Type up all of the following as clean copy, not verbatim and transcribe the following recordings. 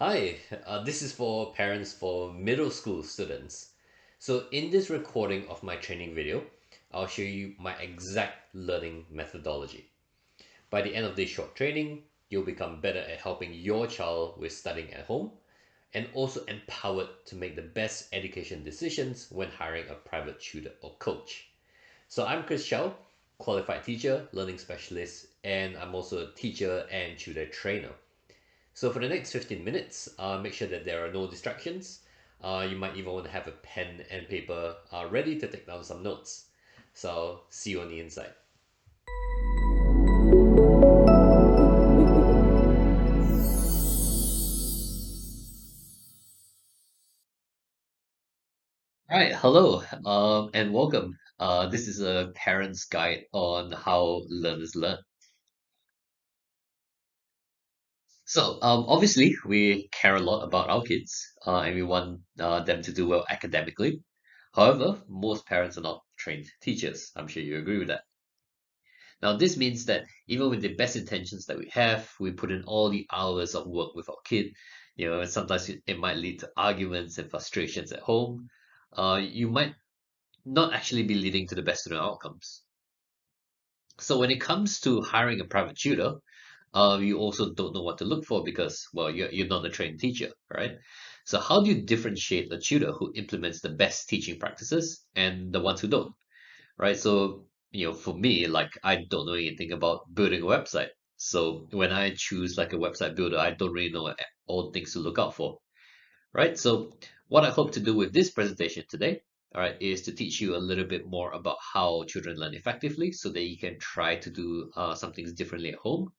Hi, this is for parents for middle school students. So in this recording of my training video, I'll show you my exact learning methodology. By the end of this short training, you'll become better at helping your child with studying at home and also empowered to make the best education decisions when hiring a private tutor or coach. So I'm Chris Chow, qualified teacher, learning specialist, and I'm also a teacher and tutor trainer. So for the next 15 minutes, make sure that there are no distractions. You might even want to have a pen and paper ready to take down some notes. So see you on the inside. All right, hello, and welcome. This is a parent's guide on how learners learn. So, obviously, we care a lot about our kids, and we want them to do well academically. However, most parents are not trained teachers. I'm sure you agree with that. Now, this means that even with the best intentions that we have, we put in all the hours of work with our kid. And sometimes it might lead to arguments and frustrations at home. You might not actually be leading to the best student outcomes. So when it comes to hiring a private tutor, you also don't know what to look for because, well, you're not a trained teacher, right? So how do you differentiate a tutor who implements the best teaching practices and the ones who don't? Right? So, for me, like I don't know anything about building a website. So when I choose like a website builder, I don't really know all things to look out for, right? So what I hope to do with this presentation today, all right, is to teach you a little bit more about how children learn effectively so that you can try to do some things differently at home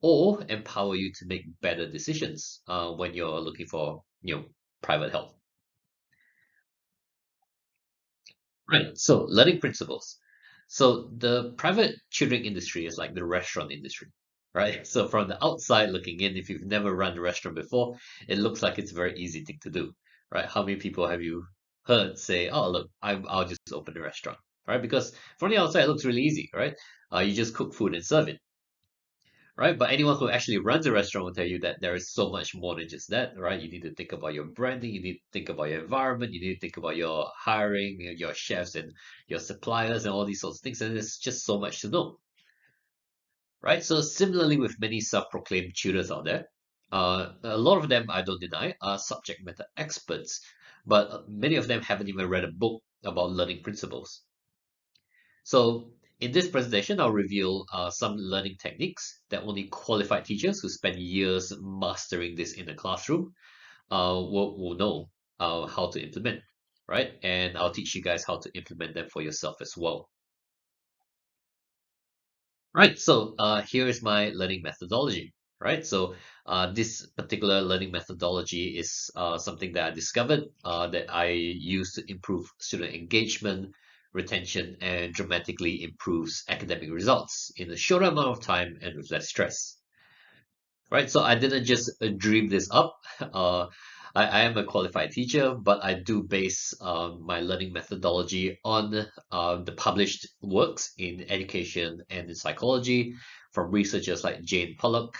or empower you to make better decisions when you're looking for, private help. Right. So learning principles. So the private tutoring industry is like the restaurant industry, right? So from the outside looking in, if you've never run a restaurant before, it looks like it's a very easy thing to do, right? How many people have you heard say, "Oh, look, I'll just open a restaurant," right? Because from the outside, it looks really easy, right? You just cook food and serve it, right? But anyone who actually runs a restaurant will tell you that there is so much more than just that, right? You need to think about your branding, you need to think about your environment, you need to think about your hiring, your chefs and your suppliers and all these sorts of things. And there's just so much to know, right? So similarly with many self-proclaimed tutors out there, a lot of them, I don't deny, are subject matter experts, but many of them haven't even read a book about learning principles. So in this presentation, I'll reveal some learning techniques that only qualified teachers who spend years mastering this in the classroom will know how to implement, right? And I'll teach you guys how to implement them for yourself as well. Right, so here is my learning methodology, right? So this particular learning methodology is something that I discovered that I use to improve student engagement, retention, and dramatically improves academic results in a shorter amount of time and with less stress. Right, so I didn't just dream this up. Uh, I am a qualified teacher, but I do base my learning methodology on the published works in education and in psychology from researchers like Jane Pollock,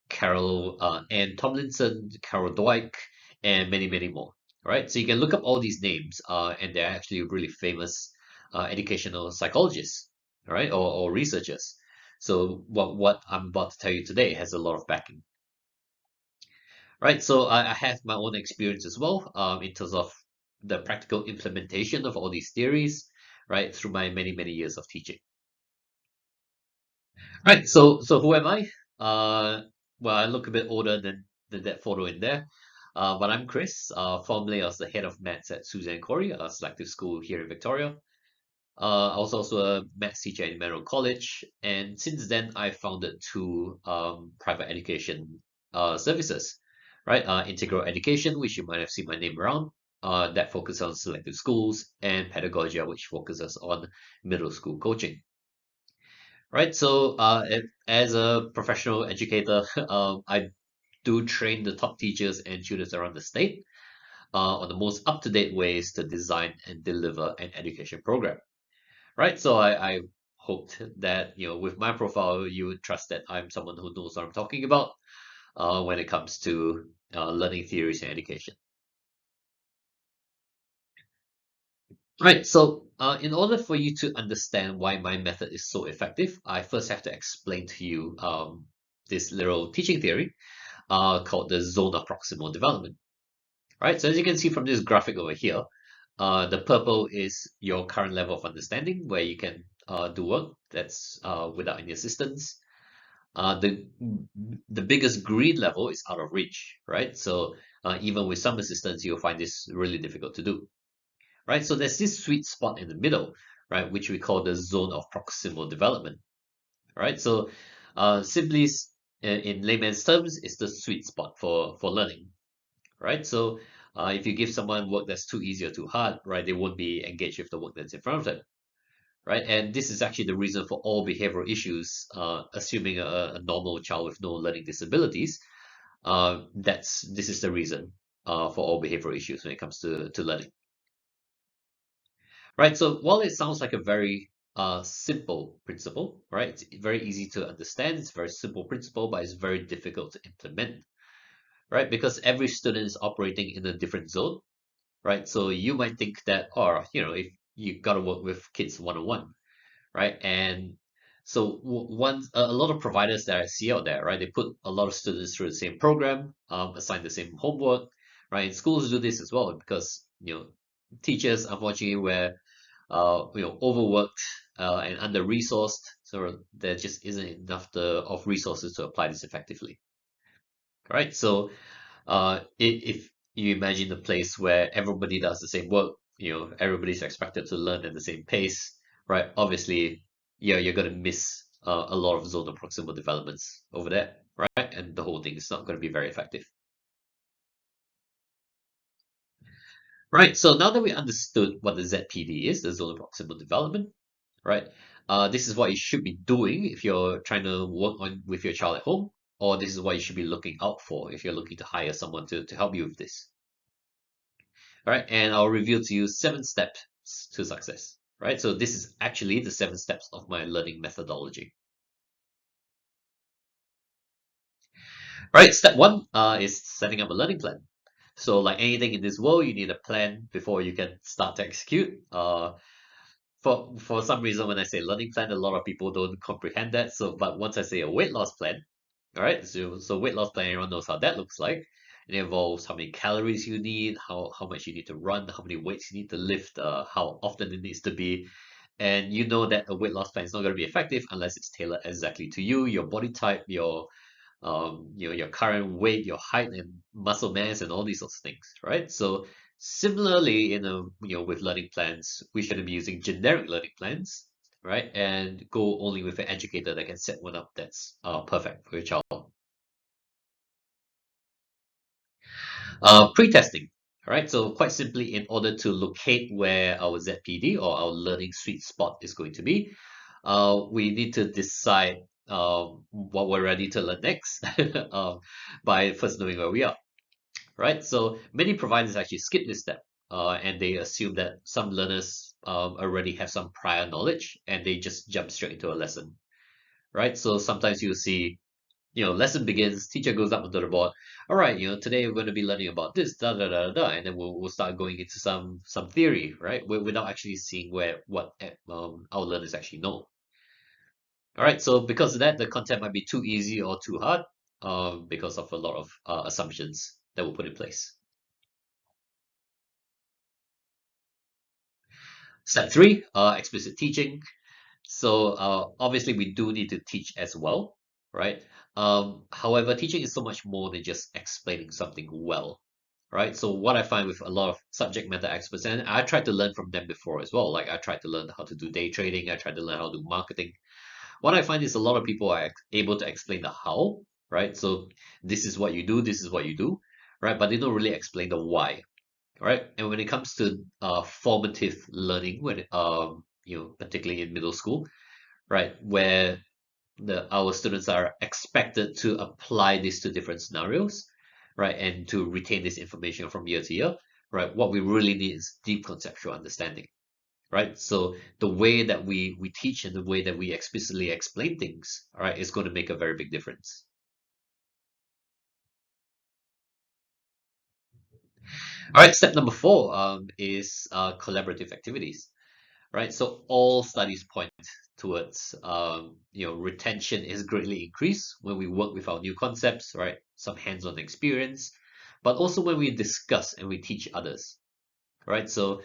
Carol Ann Tomlinson, Carol Dweck, and many, many more. Right, so you can look up all these names, and they're actually really famous educational psychologists, right, or researchers. So what I'm about to tell you today has a lot of backing. Right, so I have my own experience as well in terms of the practical implementation of all these theories, right, through my many, many years of teaching. Right, so who am I? Well, I look a bit older than that photo in there. But I'm Chris. Formerly, I was the head of maths at Suzanne Corey, a selective school here in Victoria. I was also a maths teacher in Merrill College, and since then I founded two private education services, right? Integral Education, which you might have seen my name around, that focuses on selective schools, and Pedagogia, which focuses on middle school coaching, right? So, as a professional educator, I do train the top teachers and tutors around the state on the most up-to-date ways to design and deliver an education program. Right. So I hoped that, with my profile, you would trust that I'm someone who knows what I'm talking about when it comes to, learning theories and education. Right, so in order for you to understand why my method is so effective, I first have to explain to you this little teaching theory called the zone of proximal development. Right, so as you can see from this graphic over here, the purple is your current level of understanding where you can do work that's without any assistance. The biggest green level is out of reach, right? So even with some assistance, you'll find this really difficult to do, right? So there's this sweet spot in the middle, right, which we call the zone of proximal development, right? So simply in layman's terms, it's the sweet spot for learning, right? So if you give someone work that's too easy or too hard, right, they won't be engaged with the work that's in front of them, right? And this is actually the reason for all behavioral issues, assuming a normal child with no learning disabilities. This is the reason for all behavioral issues when it comes to learning, right? So while it sounds like a very simple principle, right? It's very easy to understand. It's a very simple principle, but it's very difficult to implement, right? Because every student is operating in a different zone, right? So you might think that, or if you got to work with kids one-on-one, right? And so a lot of providers that I see out there, right? They put a lot of students through the same program, assign the same homework, right? And schools do this as well because teachers unfortunately were overworked and under-resourced, so there just isn't enough of resources to apply this effectively, right? So if you imagine a place where everybody does the same work, everybody's expected to learn at the same pace, right? Obviously, yeah, you're going to miss a lot of zonal proximal developments over there, right? And the whole thing is not going to be very effective. Right, so now that we understood what the ZPD is, the zonal proximal development, right? This is what you should be doing if you're trying to work on with your child at home, or this is what you should be looking out for if you're looking to hire someone to help you with this. All right, and I'll reveal to you 7 steps to success. Right, so this is actually the 7 steps of my learning methodology. Right, step one is setting up a learning plan. So, like anything in this world, you need a plan before you can start to execute. For some reason, when I say learning plan, a lot of people don't comprehend that. So, but once I say a weight loss plan, all right, so weight loss plan, everyone knows how that looks like. It involves how many calories you need, how much you need to run, how many weights you need to lift, how often it needs to be, and you know that a weight loss plan is not going to be effective unless it's tailored exactly to you, your body type, your current weight, your height and muscle mass, and all these sorts of things, right? So similarly, with learning plans, we shouldn't be using generic learning plans, right? And go only with an educator that can set one up that's perfect for your child. Pre-testing. All right, so quite simply, in order to locate where our ZPD or our learning sweet spot is going to be, we need to decide what we're ready to learn next by first knowing where we are, right? So many providers actually skip this step and they assume that some learners already have some prior knowledge and they just jump straight into a lesson, right? So sometimes you see lesson begins, teacher goes up onto the board. All right, today we're going to be learning about this, da da da da, and then we'll start going into some theory, right? Without actually seeing what our learners actually know. All right, so because of that, the content might be too easy or too hard, because of a lot of assumptions that were put in place. Step three, explicit teaching. So obviously we do need to teach as well, right? However, teaching is so much more than just explaining something well, right? So what I find with a lot of subject matter experts, and I tried to learn from them before as well. Like I tried to learn how to do day trading, I tried to learn how to do marketing. What I find is a lot of people are able to explain the how, right? So this is what you do, this is what you do, right? But they don't really explain the why, right? And when it comes to formative learning, particularly in middle school, right, where our students are expected to apply this to different scenarios, right, and to retain this information from year to year, right? What we really need is deep conceptual understanding, right? So the way that we teach and the way that we explicitly explain things, all right, is going to make a very big difference. All right, step number four is collaborative activities. Right, so all studies point towards retention is greatly increased when we work with our new concepts, right? Some hands-on experience, but also when we discuss and we teach others, right? So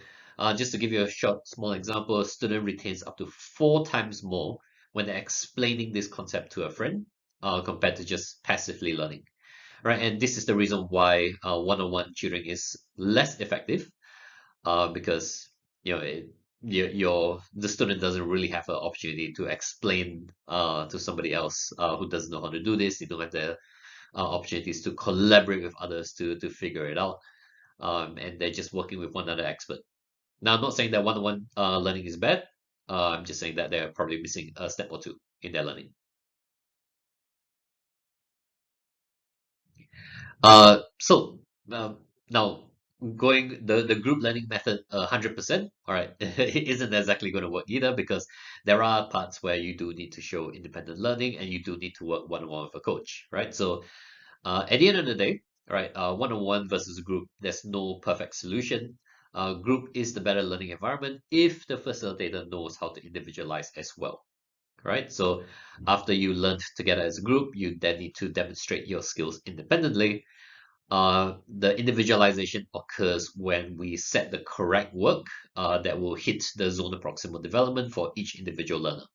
just to give you a short, small example, a student retains up to 4 times more when they're explaining this concept to a friend compared to just passively learning, right? And this is the reason why one-on-one tutoring is less effective because the student doesn't really have an opportunity to explain to somebody else who doesn't know how to do this. They don't have the opportunities to collaborate with others to figure it out, and they're just working with one other expert. Now, I'm not saying that one-on-one learning is bad. I'm just saying that they're probably missing a step or two in their learning. So now going the group learning method 100%, all right, it isn't exactly going to work either because there are parts where you do need to show independent learning and you do need to work one-on-one with a coach, right? So at the end of the day, right, one-on-one versus group, there's no perfect solution. Group is the better learning environment if the facilitator knows how to individualize as well. Right, so after you learned together as a group, you then need to demonstrate your skills independently. The individualization occurs when we set the correct work that will hit the zone of proximal development for each individual learner.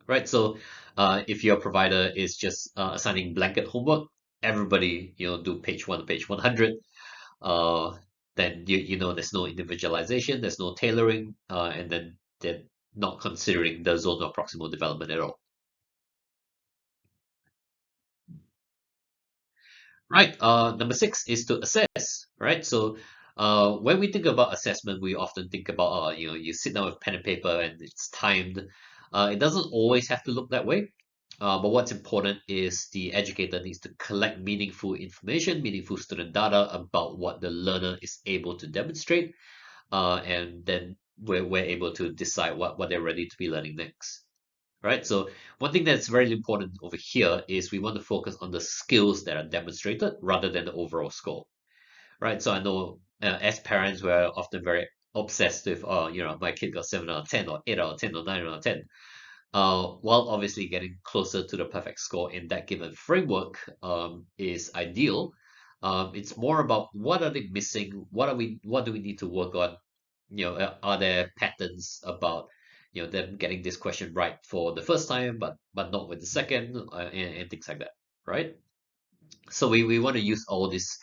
Right, so if your provider is just assigning blanket homework, everybody do page 1 to page 100, uh, then there's no individualization, there's no tailoring, and then they're not considering the zone of proximal development at all. Right. Number six is to assess. Right. So, when we think about assessment, we often think about, you sit down with pen and paper and it's timed. It doesn't always have to look that way. But what's important is the educator needs to collect meaningful information, meaningful student data about what the learner is able to demonstrate, and then we're able to decide what they're ready to be learning next. Right? So one thing that's very important over here is we want to focus on the skills that are demonstrated rather than the overall score. Right? So I know as parents we're often very obsessed with, oh, my kid got 7 out of 10 or 8 out of 10 or 9 out of 10. While obviously getting closer to the perfect score in that given framework is ideal, it's more about what are they missing, what do we need to work on, are there patterns about them getting this question right for the first time but not with the second, and things like that, right? So we want to use all this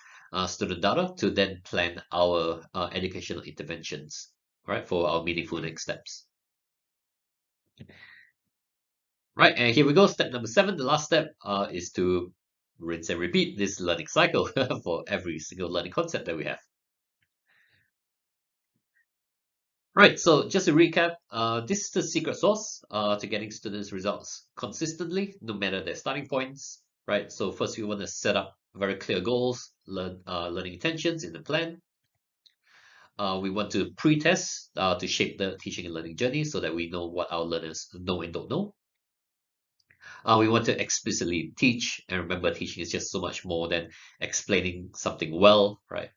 student data to then plan our educational interventions, right, for our meaningful next steps. Right, and here we go. Step number seven, the last step is to rinse and repeat this learning cycle for every single learning concept that we have. Right, so just to recap, this is the secret sauce to getting students results consistently, no matter their starting points. Right, so first we want to set up very clear goals, learning intentions in the plan. We want to pre-test to shape the teaching and learning journey so that we know what our learners know and don't know. We want to explicitly teach, and remember, teaching is just so much more than explaining something well, right?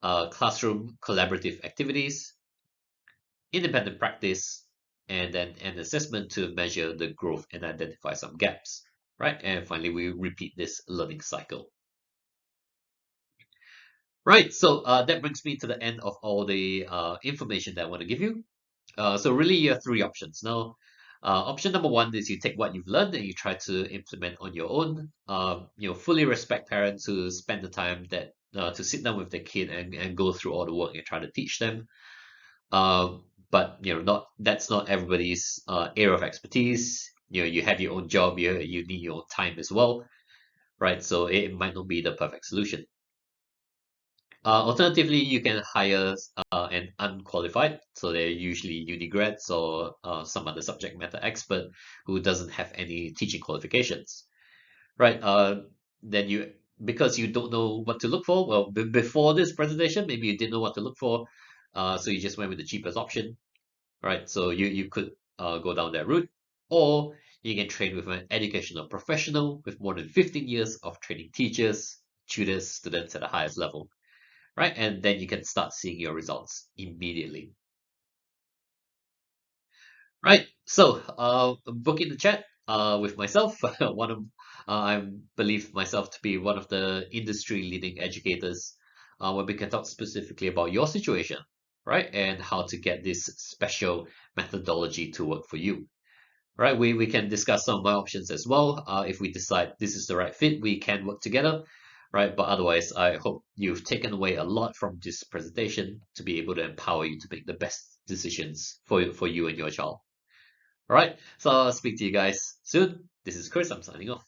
Classroom collaborative activities, independent practice, and then an assessment to measure the growth and identify some gaps, right? And finally, we repeat this learning cycle. Right, so that brings me to the end of all the information that I want to give you. So really, you have three options. Now, option number one is you take what you've learned and you try to implement on your own. Fully respect parents who spend the time that to sit down with their kid and go through all the work and try to teach them. But not that's not everybody's area of expertise. You have your own job. You need your own time as well, right? So it might not be the perfect solution. Alternatively, you can hire an unqualified, so they're usually uni grads or some other subject matter expert who doesn't have any teaching qualifications, right? Then because you don't know what to look for, well, before this presentation, maybe you didn't know what to look for, so you just went with the cheapest option, right? So you could go down that route, or you can train with an educational professional with more than 15 years of training teachers. tutors students at the highest level, right? And then you can start seeing your results immediately. Right. So, book in the chat with myself. One of I believe myself to be one of the industry leading educators, where we can talk specifically about your situation, right, and how to get this special methodology to work for you. Right. We can discuss some of my options as well. If we decide this is the right fit, we can work together. Right. But otherwise, I hope you've taken away a lot from this presentation to be able to empower you to make the best decisions for you and your child. All right. So I'll speak to you guys soon. This is Chris. I'm signing off.